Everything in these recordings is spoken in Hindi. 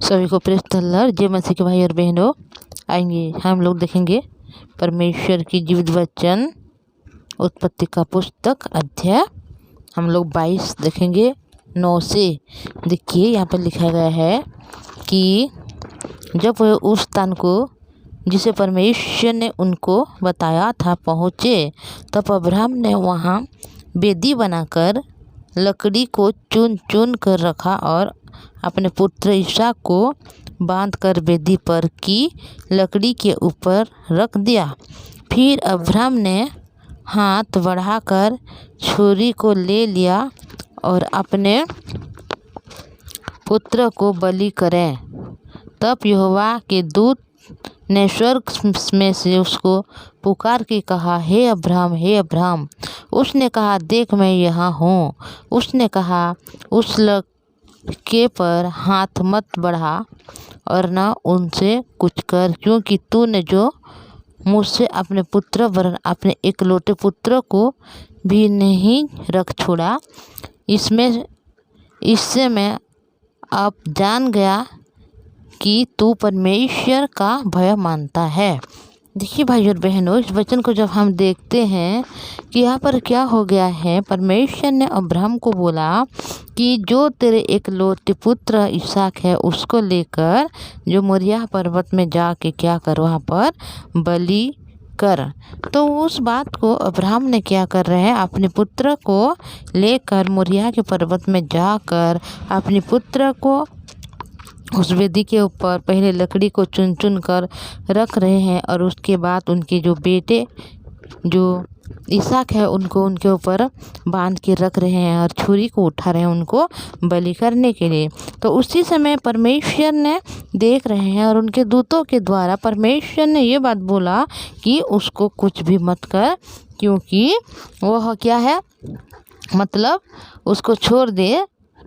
सभी को प्रेस द लॉर्ड। जय मसीह के भाई और बहनों, आएंगे हम लोग देखेंगे परमेश्वर की जीवित वचन उत्पत्ति का पुस्तक अध्याय हम लोग 22 देखेंगे 9 से। देखिए यहाँ पर लिखा गया है कि जब वह उस स्थान को जिसे परमेश्वर ने उनको बताया था पहुँचे, तब अब्राहम ने वहाँ वेदी बनाकर लकड़ी को चुन चुन कर रखा और अपने पुत्र इसहाक को बांधकर वेदी पर की लकड़ी के ऊपर रख दिया। फिर अब्राहम ने हाथ बढ़ाकर छुरी को ले लिया और अपने पुत्र को बलि करे। तब यहोवा के दूत ने स्वर्ग में से उसको पुकार के कहा, हे अब्राहम, हे अब्राहम। उसने कहा, देख मैं यहाँ हूँ। उसने कहा, उस लड़के पर हाथ मत बढ़ा और न उनसे कुछ कर, क्योंकि तूने जो मुझसे अपने पुत्र वरन अपने एकलौते पुत्र को भी नहीं रख छोड़ा। इससे मैं अब जान गया कि तू परमेश्वर का भय मानता है। देखिए भाई और बहनों, इस वचन को जब हम देखते हैं कि यहाँ पर क्या हो गया है, परमेश्वर ने अब्राहम को बोला कि जो तेरे एकलौते पुत्र इसहाक है उसको लेकर जो मोरिया पर्वत में जाके क्या कर, वहाँ पर बलि कर। तो उस बात को अब्राहम ने क्या कर रहे हैं, अपने पुत्र को लेकर मोरिया के पर्वत में जाकर अपने पुत्र को उस वेदी के ऊपर पहले लकड़ी को चुन चुन कर रख रहे हैं और उसके बाद उनके जो बेटे जो इसहाक है उनको उनके ऊपर बांध के रख रहे हैं और छुरी को उठा रहे हैं उनको बलि करने के लिए। तो उसी समय परमेश्वर ने देख रहे हैं और उनके दूतों के द्वारा परमेश्वर ने ये बात बोला कि उसको कुछ भी मत कर, क्योंकि वह क्या है, मतलब उसको छोड़ दे,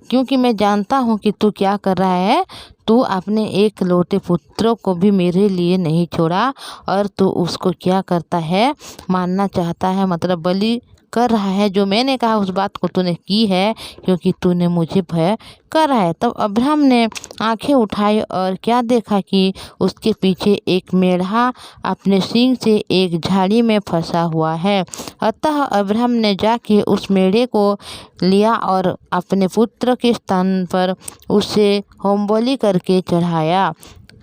क्योंकि मैं जानता हूँ कि तू क्या कर रहा है। तू अपने एकलौते पुत्र को भी मेरे लिए नहीं छोड़ा और तू उसको क्या करता है, मानना चाहता है, मतलब बलि कर रहा है। जो मैंने कहा उस बात को तूने की है, क्योंकि तूने मुझे भय कर रहा है। तब अब्राहम ने आंखें उठाई और क्या देखा कि उसके पीछे एक मेढ़ा अपने सींग से एक झाड़ी में फंसा हुआ है। अतः अब्राहम ने जाके उस मेढ़े को लिया और अपने पुत्र के स्थान पर उसे होमबलि करके चढ़ाया।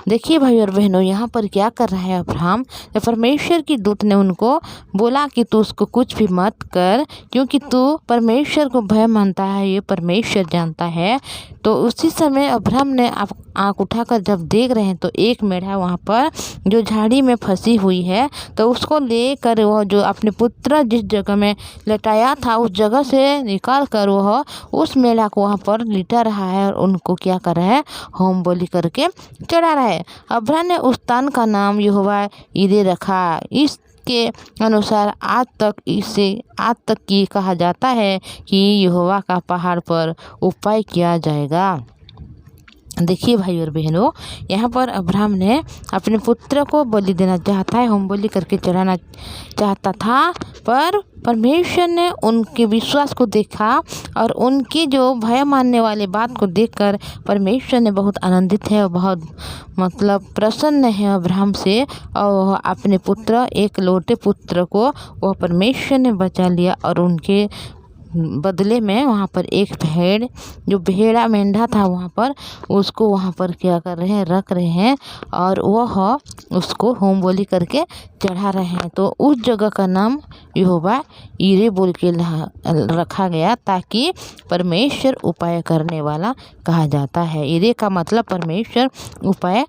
देखिए भाई और बहनों, यहाँ पर क्या कर रहा है अब्राहम, परमेश्वर की दूत ने उनको बोला कि तू उसको कुछ भी मत कर, क्योंकि तू परमेश्वर को भय मानता है, ये परमेश्वर जानता है। तो उसी समय अब्राहम ने आँख उठाकर जब देख रहे हैं तो एक मेढ़ा वहाँ पर जो झाड़ी में फंसी हुई है, तो उसको लेकर वह जो अपने पुत्र जिस जगह में लटाया था उस जगह से निकाल कर वह उस मेढ़ा को वहाँ पर लिटा रहा है और उनको क्या कर रहा है, होम बलि करके चढ़ा रहा है। अब्राहम ने उस स्थान का नाम यहोवा यिरे रखा। इसके अनुसार आज तक ये कहा जाता है कि यहोवा का पहाड़ पर उपाय किया जाएगा। देखिए भाई और बहनों, यहाँ पर अब्राहम ने अपने पुत्र को बलि देना चाहता है, होम बलि करके चढ़ाना चाहता था, पर परमेश्वर ने उनके विश्वास को देखा और उनकी जो भय मानने वाले बात को देखकर परमेश्वर ने बहुत आनंदित है और बहुत मतलब प्रसन्न है अब्राहम से, और वह अपने पुत्र एकलौते पुत्र को वह परमेश्वर ने बचा लिया और उनके बदले में वहाँ पर एक भेड़ जो भेड़ा मेंढा था वहाँ पर उसको वहाँ पर क्या कर रहे हैं, रख रहे हैं और वह उसको होम बलि करके चढ़ा रहे हैं। तो उस जगह का नाम यहोवा यिरे बोल के रखा गया, ताकि परमेश्वर उपाय करने वाला कहा जाता है। यिरे का मतलब परमेश्वर उपाय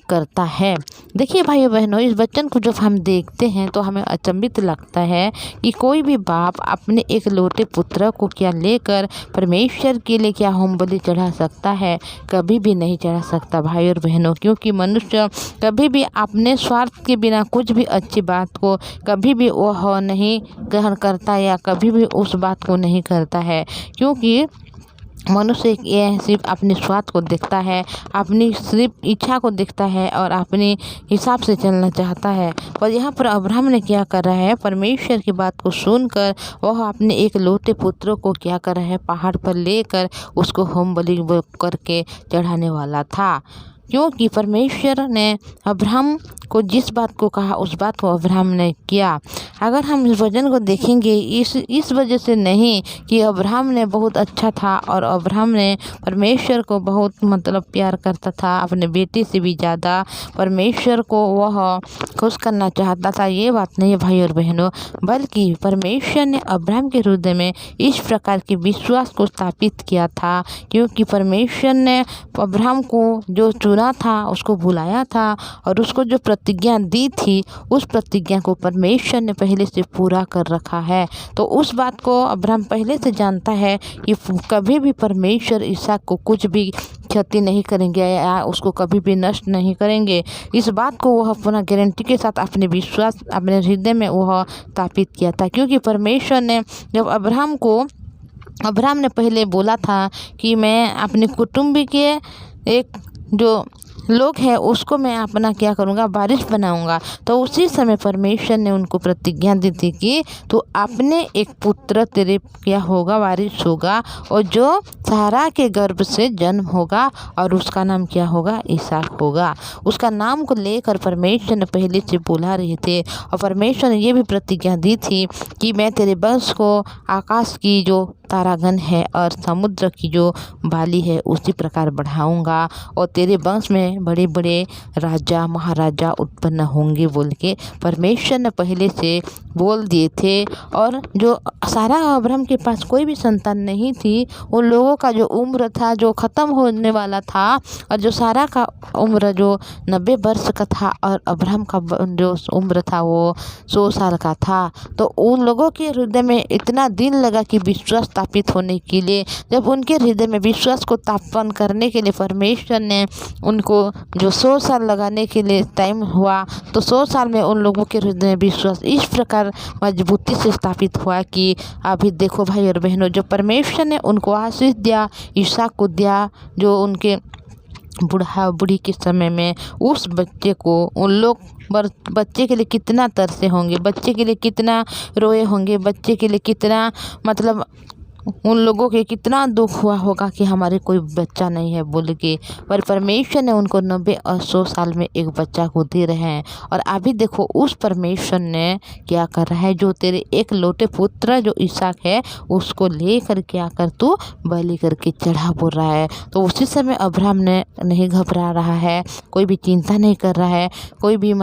करता है। देखिए भाई बहनों, इस वचन को जब हम देखते हैं तो हमें अचंभित लगता है कि कोई भी बाप अपने एकलौते पुत्र को क्या लेकर परमेश्वर के लिए क्या होम बलि चढ़ा सकता है, कभी भी नहीं चढ़ा सकता भाई और बहनों, क्योंकि मनुष्य कभी भी अपने स्वार्थ के बिना कुछ भी अच्छी बात को कभी भी वह नहीं ग्रहण करता या कभी भी उस बात को नहीं करता है, क्योंकि मनुष्य ये सिर्फ अपने स्वार्थ को देखता है, अपनी सिर्फ इच्छा को देखता है और अपने हिसाब से चलना चाहता है। पर यहाँ पर अब्राहम ने क्या कर रहा है, परमेश्वर की बात को सुनकर वह अपने एक लौटे पुत्र को क्या कर रहा है, पहाड़ पर लेकर उसको होम बलि करके चढ़ाने वाला था। क्योंकि परमेश्वर ने अब्राहम को जिस बात को कहा उस बात को अब्राहम ने किया। अगर हम इस वचन को देखेंगे इस वजह से नहीं कि अब्राहम ने बहुत अच्छा था और अब्राहम ने परमेश्वर को बहुत प्यार करता था, अपने बेटे से भी ज़्यादा परमेश्वर को वह खुश करना चाहता था, ये बात नहीं है भाई और बहनों। बल्कि परमेश्वर ने अब्राहम के हृदय में इस प्रकार के विश्वास को स्थापित किया था, क्योंकि परमेश्वर ने अब्राहम को जो चुना था उसको बुलाया था और उसको जो प्रतिज्ञा दी थी उस प्रतिज्ञा को परमेश्वर ने पहले से पूरा कर रखा है। तो उस बात को अब्राहम पहले से जानता है कि कभी भी परमेश्वर इसहाक को कुछ भी क्षति नहीं करेंगे या उसको कभी भी नष्ट नहीं करेंगे। इस बात को वह पुनः गारंटी के साथ अपने विश्वास अपने हृदय में वह स्थापित किया था। क्योंकि परमेश्वर ने जब अब्राहम ने पहले बोला था कि मैं अपने कुटुंब के एक जो लोग हैं उसको मैं अपना क्या करूँगा, वारिस बनाऊँगा, तो उसी समय परमेश्वर ने उनको प्रतिज्ञा दी थी कि तू अपने एक पुत्र तेरे क्या होगा, वारिस होगा, और जो सारा के गर्भ से जन्म होगा और उसका नाम क्या होगा, इसहाक होगा। उसका नाम को लेकर परमेश्वर ने पहले से बुला रहे थे और परमेश्वर ने ये भी प्रतिज्ञा दी थी कि मैं तेरे वंश को आकाश की जो तारागण है और समुद्र की जो बाली है उसी प्रकार बढ़ाऊंगा और तेरे वंश में बड़े बड़े राजा महाराजा उत्पन्न होंगे बोल के परमेश्वर ने पहले से बोल दिए थे। और जो सारा अब्राहम के पास कोई भी संतान नहीं थी, उन लोगों का जो उम्र था जो ख़त्म होने वाला था, और जो सारा का उम्र जो 90 वर्ष का था और अब्राहम का जो उम्र था वो 100 साल का था। तो उन लोगों के हृदय में इतना दिन लगा कि विश्वास स्थापित होने के लिए। जब उनके हृदय में विश्वास को स्थापन करने के लिए परमेश्वर ने उनको जो 100 साल लगाने के लिए टाइम हुआ, तो 100 साल में उन लोगों के हृदय में विश्वास इस प्रकार मजबूती से स्थापित हुआ कि अभी देखो भाई और बहनों, जो परमेश्वर ने उनको आशीष दिया, इसहाक को दिया, जो उनके बूढ़ी के समय में उस बच्चे को उन लोग बच्चे के लिए कितना तरसे होंगे, बच्चे के लिए कितना रोए होंगे, बच्चे के लिए कितना उन लोगों के कितना दुख हुआ होगा कि हमारे कोई बच्चा नहीं है बोल के। पर परमेश्वर ने उनको 90 और 100 साल में एक बच्चा को दे रहे हैं। और अभी देखो उस परमेश्वर ने क्या कर रहा है, जो तेरे एक लौटे पुत्र जो इसहाक है उसको लेकर क्या कर तू बलि करके चढ़ा बोल रहा है। तो उसी समय अब्राहम ने नहीं घबरा रहा है, कोई भी चिंता नहीं कर रहा है, कोई भी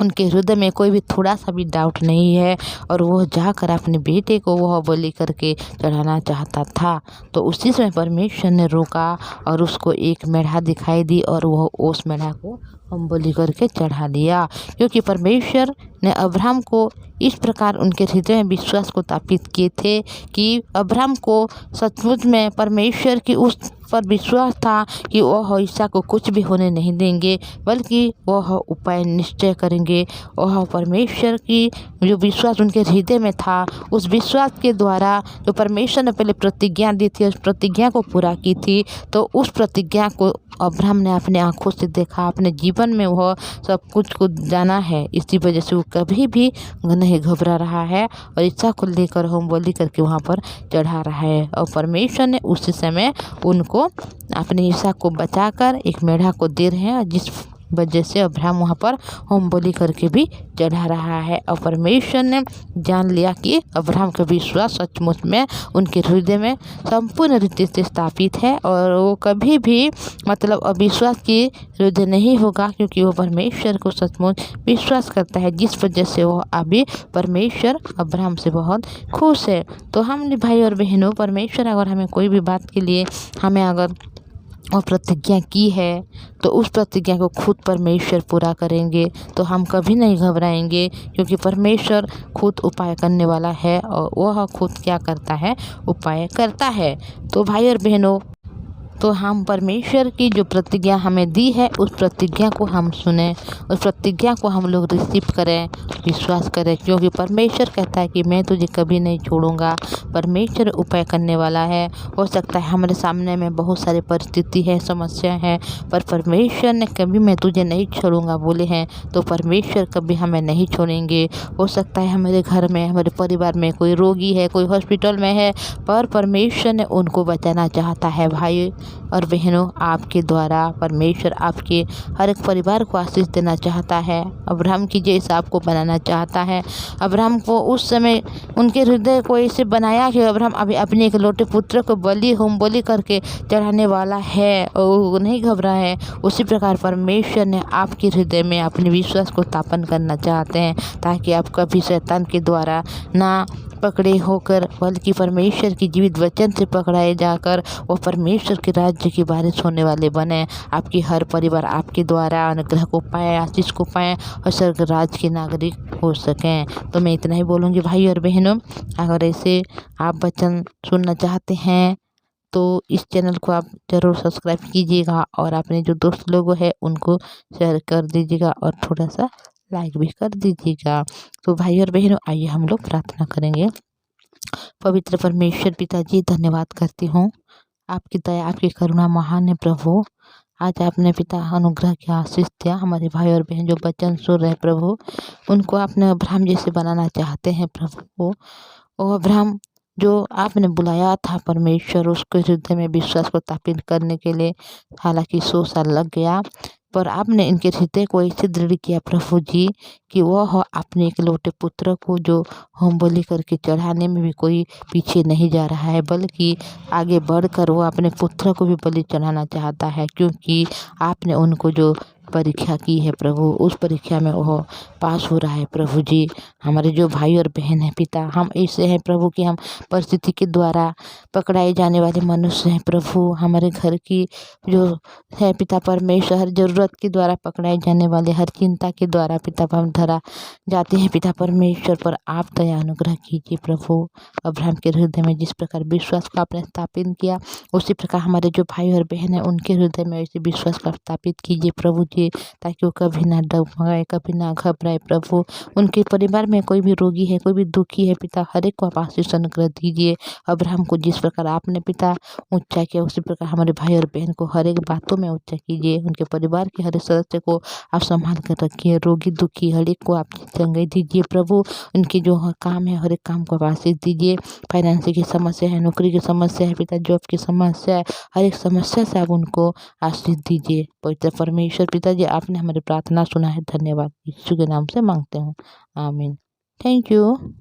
उनके हृदय में कोई भी थोड़ा सा भी डाउट नहीं है, और वह जाकर अपने बेटे को वह बलि करके चढ़ाना चाहता था। तो उसी समय परमेश्वर ने रोका और उसको एक मेढ़ा दिखाई दी और वह उस मेढ़ा को हम बलि करके चढ़ा लिया। क्योंकि परमेश्वर ने अब्राहम को इस प्रकार उनके हृदय में विश्वास को स्थापित किए थे कि अब्राहम को सचमुच में परमेश्वर की उस पर विश्वास था कि वह इसहाक को कुछ भी होने नहीं देंगे, बल्कि वह उपाय निश्चय करेंगे। वह परमेश्वर की जो विश्वास उनके हृदय में था, उस विश्वास के द्वारा जो परमेश्वर ने पहले प्रतिज्ञा दी थी उस प्रतिज्ञा को पूरा की थी। तो उस प्रतिज्ञा को अब्राहम ने अपने आंखों से देखा, अपने जीवन में वह सब कुछ को जाना है। इसी वजह से वो कभी भी नहीं घबरा रहा है और इसहाक को लेकर होम बलि करके वहाँ पर चढ़ा रहा है। और परमेश्वर ने उसी समय उनको अपने इसहाक को बचाकर एक मेढ़ा को दे रहे हैं, जिस वजह से अब्राहम वहाँ पर होम बलि करके भी चढ़ा रहा है। और परमेश्वर ने जान लिया कि अब्राहम का विश्वास सचमुच में उनके हृदय में संपूर्ण रीति से स्थापित है और वो कभी भी अविश्वास की हृदय नहीं होगा, क्योंकि वो परमेश्वर को सचमुच विश्वास करता है, जिस वजह से वो अभी परमेश्वर अब्राहम से बहुत खुश है। तो हम भाई और बहनों, परमेश्वर अगर हमें कोई भी बात के लिए हमें अगर और प्रतिज्ञा की है तो उस प्रतिज्ञा को खुद परमेश्वर पूरा करेंगे। तो हम कभी नहीं घबराएंगे, क्योंकि परमेश्वर खुद उपाय करने वाला है और वह खुद क्या करता है, उपाय करता है। तो भाई और बहनों, तो हम परमेश्वर की जो प्रतिज्ञा हमें दी है उस प्रतिज्ञा को हम सुने, उस प्रतिज्ञा को हम लोग रिसीव करें, विश्वास करें, क्योंकि परमेश्वर कहता है कि मैं तुझे कभी नहीं छोड़ूंगा। परमेश्वर उपाय करने वाला है। हो सकता है हमारे सामने में बहुत सारी परिस्थिति है, समस्या है, पर परमेश्वर ने कभी मैं तुझे नहीं छोड़ूंगा बोले हैं, तो परमेश्वर कभी हमें नहीं छोड़ेंगे। हो सकता है हमारे घर में, हमारे परिवार में कोई रोगी है, कोई हॉस्पिटल में है, पर परमेश्वर ने उनको बचाना चाहता है। भाई और बहनों, आपके द्वारा परमेश्वर आपके हर एक परिवार को आशीष देना चाहता है। अब्राहम की जैसा आपको बनाना चाहता है। अब्राहम को उस समय उनके हृदय को ऐसे बनाया कि अब्राहम अभी अपने इकलौते पुत्र को होम बलि करके चढ़ाने वाला है और वो नहीं घबरा है। उसी प्रकार परमेश्वर ने आपके हृदय में अपने विश्वास को स्थापन करना चाहते हैं, ताकि आप कभी शैतान के द्वारा ना पकड़े होकर, बल्कि परमेश्वर की जीवित वचन से पकड़ाए जाकर वो परमेश्वर के राज्य की बारिश होने वाले बने। आपकी हर परिवार आपके द्वारा अनुग्रह को पाए, आशीष को पाए और स्वर्ग राज्य के नागरिक हो सकें। तो मैं इतना ही बोलूँगी भाई और बहनों, अगर ऐसे आप वचन सुनना चाहते हैं तो इस चैनल को आप ज़रूर सब्सक्राइब कीजिएगा और अपने जो दोस्त लोग हैं उनको शेयर कर दीजिएगा और थोड़ा सा लाइक भी कर दीजिएगा। तो भाई और बहनों, आइए हम लोग प्रार्थना करेंगे। पवित्र परमेश्वर पिताजी, धन्यवाद करती हूँ। आपकी दया, आपकी करुणा महान है प्रभु। आज आपने पिता अनुग्रह की आशीष दिया। हमारे भाई और बहन जो वचन सुन रहे प्रभु, उनको आपने अब्राहम जैसे बनाना चाहते हैं प्रभु। वो अब्राहम जो आपने बुलाया था परमेश्वर, उसके हृदय में विश्वास को स्थापित करने के लिए हालांकि 100 साल लग गया, पर आपने इनके हृदय को ऐसे दृढ़ किया प्रभु जी कि वह अपने इकलौते पुत्र को जो होम बलि करके चढ़ाने में भी कोई पीछे नहीं जा रहा है, बल्कि आगे बढ़कर वो अपने पुत्र को भी बलि चढ़ाना चाहता है, क्योंकि आपने उनको जो परीक्षा की है प्रभु, उस परीक्षा में वह पास हो रहा है प्रभु जी। हमारे जो भाई और बहन हैं पिता, हम ऐसे हैं प्रभु कि हम परिस्थिति के द्वारा पकड़ाए जाने वाले मनुष्य हैं प्रभु। हमारे घर की जो है पिता परमेश्वर, हर जरूरत के द्वारा पकड़ाए जाने वाले, हर चिंता के द्वारा पिता हम धरा जाते हैं पिता परमेश्वर, पर आप दया अनुग्रह कीजिए प्रभु। अब्राहम के हृदय में जिस प्रकार विश्वास का आपने स्थापित किया, उसी प्रकार हमारे जो भाई और बहन हैं उनके हृदय में ऐसे विश्वास का स्थापित कीजिए प्रभु जी, ताकि वो कभी ना डगमगाए, कभी ना घबराए प्रभु। उनके परिवार में कोई भी रोगी है, कोई भी दुखी है पिता, हर एक को आप आशीष अनुग्रह दीजिए। अब्राहम को जिस प्रकार आपने पिता ऊंचा किया, उसी प्रकार हमारे भाई और बहन को हर एक बातों में ऊंचा कीजिए। उनके परिवार के हर एक सदस्य को आप संभाल कर रखिए। रोगी दुखी हर एक को आप चंगाई दीजिए प्रभु। उनकी जो काम है हर एक काम को आप आशीष दीजिए। फाइनेंस की समस्या है, नौकरी की समस्या है पिता, जॉब की समस्या है, हर एक समस्या से आप उनको आशीष दीजिए। पवित्र परमेश्वर पिताजी, आपने हमारी प्रार्थना सुना है, धन्यवाद। यीशु के नाम से मांगते हूँ, आमीन। Thank you.